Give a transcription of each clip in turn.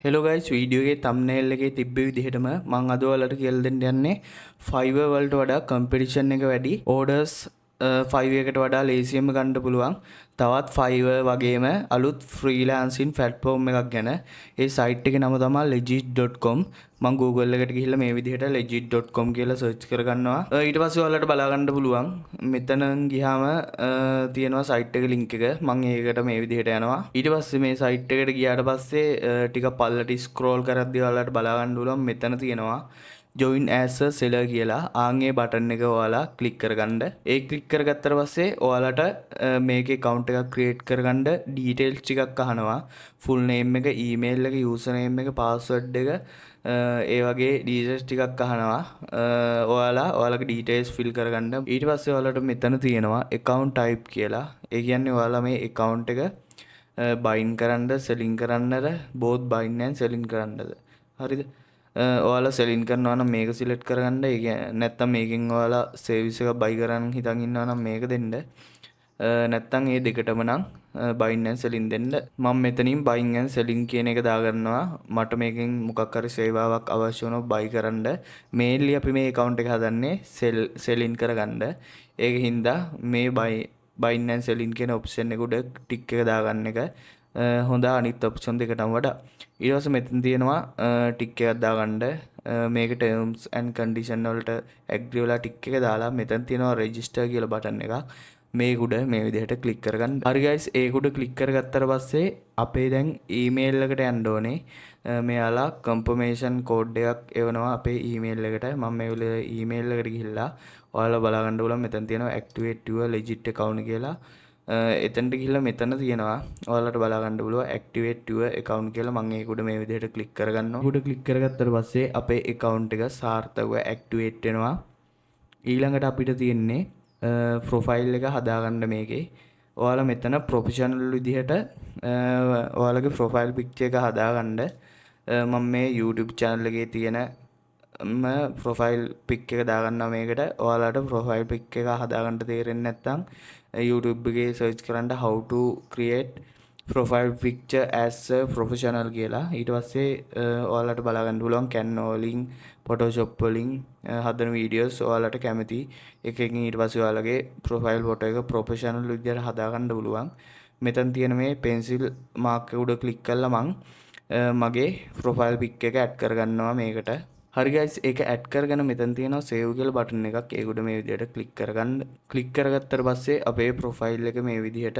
Hello guys video එකේ thumbnail එකේ තිබ්බ විදිහටම මම අද ඔයාලට කියලා දෙන්න යන්නේ Fiverr වලට වඩා competition එක වැඩි orders 5 එකට වඩා ලේසියෙන්ම ගන්න පුළුවන් තවත් Fiverr වගේම අලුත් freelancing platform එකක් ගැන ඒ site එකේ නම තමයි legit.com මම Google එකට ගිහිල්ලා මේ විදිහට legit.com කියලා search කරගන්නවා ඊට පස්සේ ඔයාලට බලා ගන්න පුළුවන් මෙතන ගියාම තියෙනවා site එක link එක මම ඒකට මේ විදිහට යනවා ඊට පස්සේ මේ site එකට ගියාට පස්සේ ටික පල්ලට ස්ක්‍රෝල් කරද්දී ඔයාලට බලා ගන්න පුළුවන් මෙතන තියෙනවා join as a seller කියලා ආන්ගේ බටන් එක ඔයාලා ක්ලික් කරගන්න. ඒ ක්ලික් කරගත්තට පස්සේ ඔයාලට මේකේ account එකක් create කරගන්න details ටිකක් අහනවා. full name එක, email එක, user name එක, password එක ඒ වගේ details ටිකක් අහනවා. ඔයාලගේ details fill කරගන්න. ඊට පස්සේ ඔයාලට මෙතන තියෙනවා account type කියලා. ඒ කියන්නේ ඔයාලා මේ account එක බයින් කරන්නද සෙලින් කරන්නද both buying and selling කරන්නද හරිද ඔයාලා සෙලින් කරනවා නම් මේක සිලෙක්ට් කරගන්න ඒ කියන්නේ නැත්තම් මේකෙන් ඔයාලා සර්විස් එක බයි කරන් හිතන් ඉන්නවා නම් මේක දෙන්න නැත්තම් මේ දෙකටම නම් buying and selling දෙන්න මම මෙතනින් buying and selling කියන එක දාගන්නවා මට මේකෙන් මොකක් හරි සේවාවක් අවශ්‍ය වුණොත් buy කරන්න මේන්ලි අපි මේ account එක හදන්නේ selling කරගන්න ඒක හින්දා මේ buying and selling කියන ඔප්ෂන් එක උඩ ටික් එක දාගන්න එක හොඳ අනිත් ඔප්ෂන් දෙකටම වඩා ඊට පස්සේ මෙතන තියෙනවා ටික් එකක් දාගන්න මේක terms and condition වලට agree වෙලා ටික් එක දාලා මෙතන තියෙනවා register කියලා බටන් එකක් මේක උඩ මේ විදිහට ක්ලික් කරගන්න. හරි guys ඒක උඩ ක්ලික් කරගත්තට පස්සේ අපේ දැන් email එකට යන්න ඕනේ. මෙයාලා confirmation code එකක් එවනවා අපේ email එකට. මම මේ email එකට ගිහිල්ලා ඔයාලා බලා ගන්න ඕන මෙතන තියෙනවා activate your legit account කියලා. එතනට ගිහිල්ලා මෙතන තියෙනවා ඔයාලට බලා ගන්න පුළුවන් activate your account කියලා මම ඒක උඩ මේ විදිහට ක්ලික් කරගන්නවා. උඩ ක්ලික් කරගත්තට පස්සේ අපේ account එක සාර්ථකව activate වෙනවා. ඊළඟට අපිට තියෙන්නේ ප්‍රොෆයිල් එක හදාගන්න මේකේ ඔයාලා මෙතන ප්‍රොෆෙෂනල් විදිහට ඔයාලගේ ප්‍රොෆයිල් පික්චර් එක හදාගන්න මම මේ YouTube channel එකේ තියෙන ප්‍රොෆයිල් පික් එක දාගන්නවා මේකට ඔයාලට ප්‍රොෆයිල් පික් එක හදාගන්න තේරෙන්නේ නැත්නම් YouTube එකේ search කරන්න how to create profile picture as a professional කියලා ඊට පස්සේ ඔයාලට බලා ගන්න පුළුවන් Canva වලින් Photoshop වලින් හදන වීඩියෝස් ඔයාලට කැමති එකකින් ඊට පස්සේ ඔයාලගේ profile photo එක professional විදිහට හදා ගන්න පුළුවන් මෙතන තියෙන මේ pencil mark එක උඩ click කරලා මම මගේ profile pic එක add කරගන්නවා මේකට හරි guys ඒක add කරගෙන මෙතන තියෙනවා save කියලා බටන් එකක් ඒක උඩ මේ විදිහට click කරගන්න click කරගත්තට පස්සේ අපේ profile එක මේ විදිහට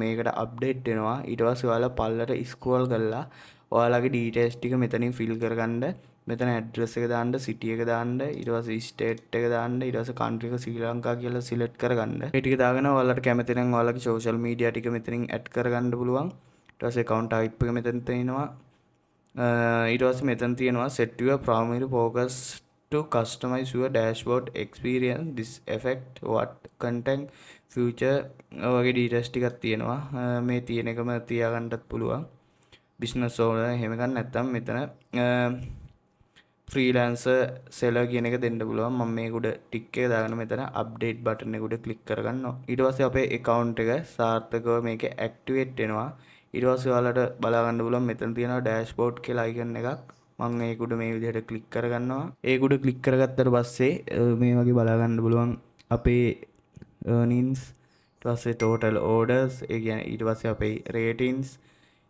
මේකට update වෙනවා ඊට පස්සේ ඔයාලා පල්ලට scroll කරලා ඔයාලගේ details ටික මෙතනින් fill කරගන්න මෙතන address එක දාන්න city එක දාන්න ඊට පස්සේ state එක දාන්න ඊට පස්සේ country එක ශ්‍රී ලංකා කියලා select කරගන්න ඒ ටික දාගෙන ඔයාලට කැමති නම් ඔයාලගේ social media ටික මෙතනින් add කරගන්න පුළුවන් ඊට පස්සේ account type එක මෙතන තියෙනවා ඊට පස්සේ මෙතන තියෙනවා set your primary focus to customize your dashboard experience this effect what content future වගේ details ටිකක් තියෙනවා මේ තියෙන එකම තියාගන්නත් පුළුවන් business owner එහෙම ගන්න නැත්නම් මෙතන freelancer seller කියන එක දෙන්න පුළුවන් මම මේක උඩ ටික් එක දාගෙන මෙතන update button එක උඩ click කරගන්නවා ඊට පස්සේ අපේ account එක සාර්ථකව මේක activate වෙනවා ඊට පස්සේ ඔයාලට බලා ගන්න පුළුවන් මෙතන තියෙනවා dashboard කියලා icon එකක් මම ඒක උඩ මේ විදිහට click කරගන්නවා ඒක උඩ click කරගත්තට පස්සේ මේ වගේ බලා ගන්න පුළුවන් අපේ earnings ඊට පස්සේ total orders ඒ කියන්නේ ඊට පස්සේ අපේ ratings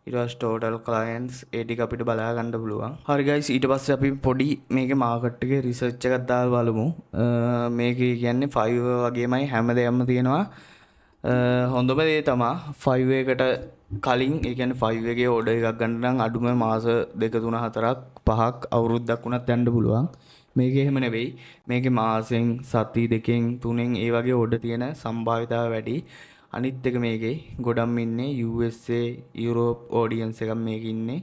ඊට පස්සේ total clients ඒ ටික අපිට බලා ගන්න පුළුවන් හරි guys ඊට පස්සේ අපි පොඩි මේකේ market එකේ research එකක් දාලා බලමු මේකේ කියන්නේ Fiverr වගේමයි හැමදේම තියෙනවා හොඳම දේ තමා 5 එකට කලින් ඒ කියන්නේ 5 එකේ ඕඩර් එකක් ගන්න නම් අඩුම මාස 2 3 4ක් 5ක් අවුරුද්දක් වුණත් යන්න පුළුවන් මේක එහෙම නෙවෙයි මේකේ මාසෙන් සති දෙකෙන් තුනෙන් ඒ වගේ ඕඩර් තියෙන සම්භාවිතාව වැඩි අනිත් එක මේකේ ගොඩක් ඉන්නේ USA යුරෝප් ඔඩියන්ස් එකක් මේකේ ඉන්නේ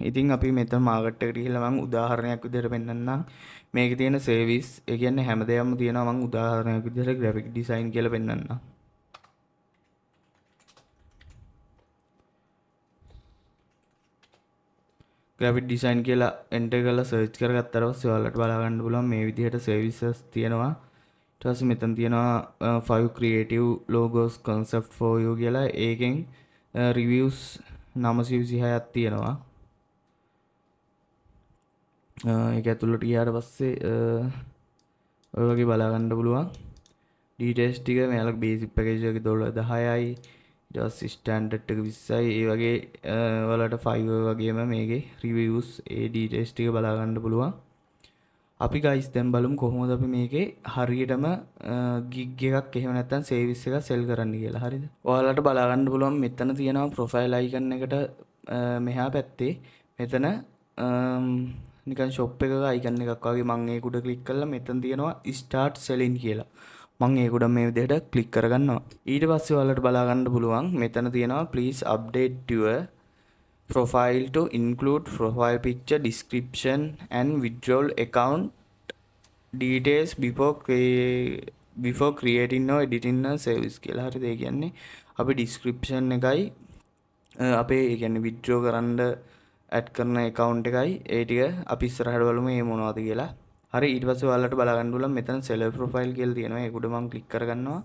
ඉතින් අපි මෙතන මාකට් එකට ගිහිල්ලා මම උදාහරණයක් විදිහට පෙන්නන්නම් මේකේ තියෙන සර්විස් ඒ කියන්නේ හැමදේම තියෙනවා මම උදාහරණයක් විදිහට graphic design කියලා පෙන්නන්නම් graphic design කියලා enter කරලා search කරගත්තාට පස්සේ ඔයාලට බලා ගන්න පුළුවන් මේ විදිහට services තියෙනවා ඊට පස්සේ මෙතන තියෙනවා 5 creative logos concept for you කියලා ඒකෙන් reviews 926ක් තියෙනවා. ඒක ඇතුළට ගියාට පස්සේ ඔය වගේ බලා ගන්න පුළුවන්. ඩීටේල්ස් ටික මෙයාලගේ බේසික් පැකේජ් එකේ $10යි, ඊට පස්සේ ස්ටෑන්ඩඩ් එක 20යි. ඒ වගේ ඔයාලට Fiverr වගේම මේකේ රිවිව්ස් ඒ ඩීටේල්ස් ටික බලා ගන්න පුළුවන්. අපි guys දැන් බලමු කොහොමද අපි මේකේ හරියටම ගිග් එකක් එහෙම නැත්නම් සර්විස් එකක් සෙල් කරන්න කියලා. හරිද? ඔයාලට බලා ගන්න පුළුවන් මෙතන තියෙනවා ප්‍රොෆයිල් අයිකන් එකට මෙහා පැත්තේ මෙතන නිකන් ෂොප් එකක අයිකන් එකක් වගේ මම ඒක උඩ ක්ලික් කරලා මෙතන තියෙනවා start selling කියලා. මම ඒක උඩ මේ විදිහට ක්ලික් කරගන්නවා. ඊට පස්සේ ඔයාලට බලා ගන්න පුළුවන් මෙතන තියෙනවා please update your profile to include profile picture, description and withdrawal account details before creating or editing a service කියලා. හරිද? ඒ කියන්නේ අපි description එකයි අපේ ඒ කියන්නේ withdraw කරන්න ඇඩ් කරන account එකයි ඒ ටික අපි ඉස්සරහට බලමු මේ මොනවද කියලා. හරි, ඊට පස්සේ ඔයාලට බලා ගන්න පුළුවන් මෙතන seller profile කියලා තියෙනවා. ඒක උඩ මම ක්ලික් කරගන්නවා.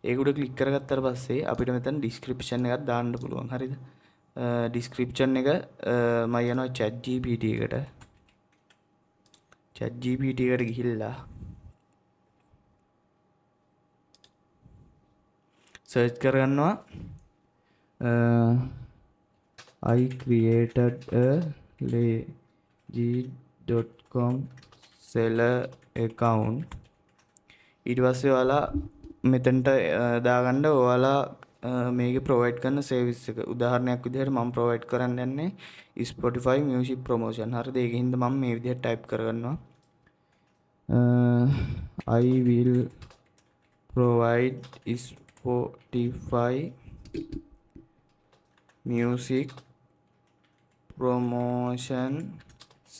ඒක උඩ ක්ලික් කරගත්තාට පස්සේ අපිට මෙතන description එකක් දාන්න පුළුවන්. හරිද? description එක මම යනවා ChatGPT එකට. ChatGPT එකට ගිහිල්ලා search කරගන්නවා I created a legit.com seller account. ඊට පස්සේ ඔයාලා මෙතනට දාගන්න ඔයාලා මේකේ ප්‍රොවයිඩ් කරන සර්විස් එක. උදාහරණයක් විදිහට මම ප්‍රොවයිඩ් කරන්න යන්නේ Spotify music promotion. හරිද? ඒකින්ද මම මේ විදිහට ටයිප් කරගන්නවා. I will provide Spotify music promotion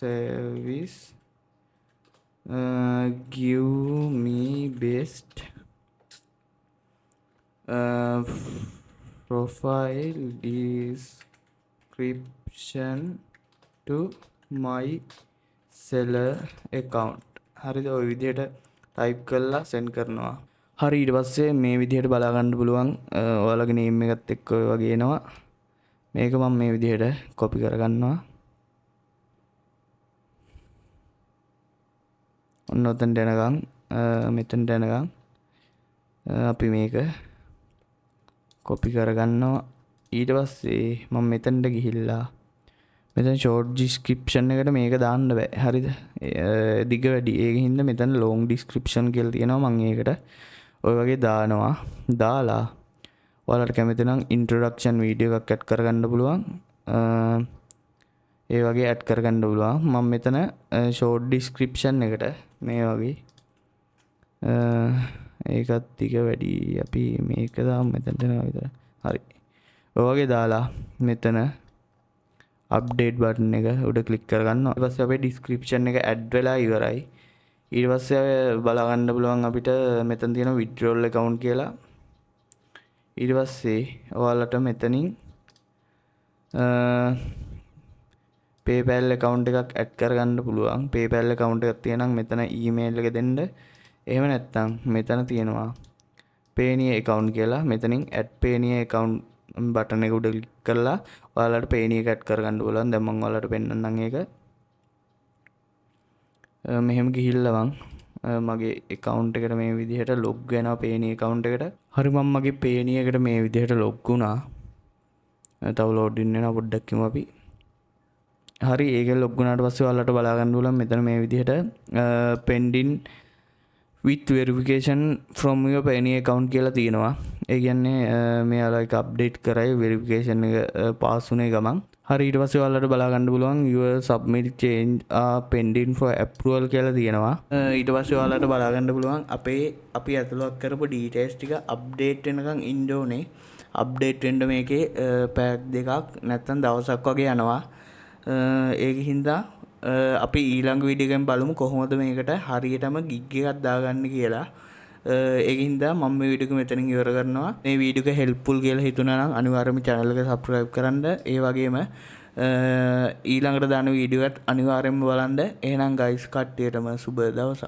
service. Give me best profile description to my seller account. හරිද? ඔය විදිහට ටයිප් කරලා සෙන්ඩ් කරනවා. හරි, ඊට පස්සේ මේ විදිහට බලා ගන්න පුළුවන් ඔයාලගේ නේම් එකත් එක්ක ඔය වගේ එනවා. මේක මම මේ විදිහට කොපි කරගන්නවා. ඔන්න ඔතනට එනකම් මෙතනට එනකම් අපි මේක කොපි කරගන්නවා. ඊට පස්සේ මම මෙතනට ගිහිල්ලා මෙතන short description එකට මේක දාන්න බෑ. හරිද? දිග වැඩි. ඒකින් හින්දා මෙතන long description කියලා තියෙනවා. මම ඒකට ඔය වගේ දානවා. දාලා ඔයාලට කැමති නම් introduction video එකක් add කරගන්න පුළුවන්. ඒ වගේ add කරගන්න පුළුවන්. මම මෙතන short description එකට මේ වගේ ඒකත් ටික වැඩි. අපි මේක දාමු මෙතනට එනවා විතර. හරි. ඔය වගේ දාලා මෙතන අප්ඩේට් බටන් එක උඩ ක්ලික් කරගන්නවා. ඊට පස්සේ අපේ description එක add වෙලා ඉවරයි. ඊට පස්සේ බලා ගන්න පුළුවන් අපිට මෙතන තියෙන withdrawal account කියලා. ඊට පස්සේ ඔයාලට මෙතනින් PayPal account එකක් add කරගන්න පුළුවන්. PayPal account එකක් තියෙනම් මෙතන email එක දෙන්න. එහෙම නැත්නම් මෙතන තියෙනවා Payoneer account කියලා. මෙතනින් add Payoneer account බටන් එක උඩ ක්ලික් කරලා ඔයාලට Payoneer එක add කරගන්න පුළුවන්. දැන් මම ඔයාලට පෙන්නන්නම් ඒක. මෙහෙම ගිහිල්ලා මම මගේ account එකට මේ විදිහට log වෙනවා Payoneer account එකට. හරි, මම මගේ Payoneer එකට මේ විදිහට log වුණා. තව load in වෙනවා පොඩ්ඩක් කියමු අපි. හරි, ඒක log වුණාට පස්සේ ඔයාලට බලා ගන්න පුළුවන් මෙතන මේ විදිහට pending with verification from your Payoneer account කියලා තියෙනවා. ඒ කියන්නේ මෙයාලා එක අප්ඩේට් කරයි verification එක පාස් වුණේ ගමන්. හරි, ඊට පස්සේ ඔයාලට බලා ගන්න පුළුවන් your submit change are pending for approval කියලා තියෙනවා. ඊට පස්සේ ඔයාලට බලා ගන්න පුළුවන් අපි ඇතුළත් කරපු details ටික අප්ඩේට් වෙනකන් ඉන්න ඕනේ. අප්ඩේට් වෙන්න මේකේ පැයක් දෙකක් නැත්නම් දවසක් වගේ යනවා. ඒක හින්දා අපි ඊළඟ වීඩියෝ එකෙන් බලමු කොහොමද මේකට හරියටම ගිග් එකක් දාගන්න කියලා. ඒක හින්දා මම මේ වීඩියෝ එක මෙතනින් ඉවර කරනවා. මේ වීඩියෝ එක හෙල්ප්ෆුල් කියලා හිතුණා නම් අනිවාර්යයෙන්ම channel එක subscribe කරන්න. ඒ වගේම ඊළඟට දාන වීඩියෝ එකත් අනිවාර්යයෙන්ම බලන්න. එහෙනම් guys කට්ටියටම සුබ දවසක්.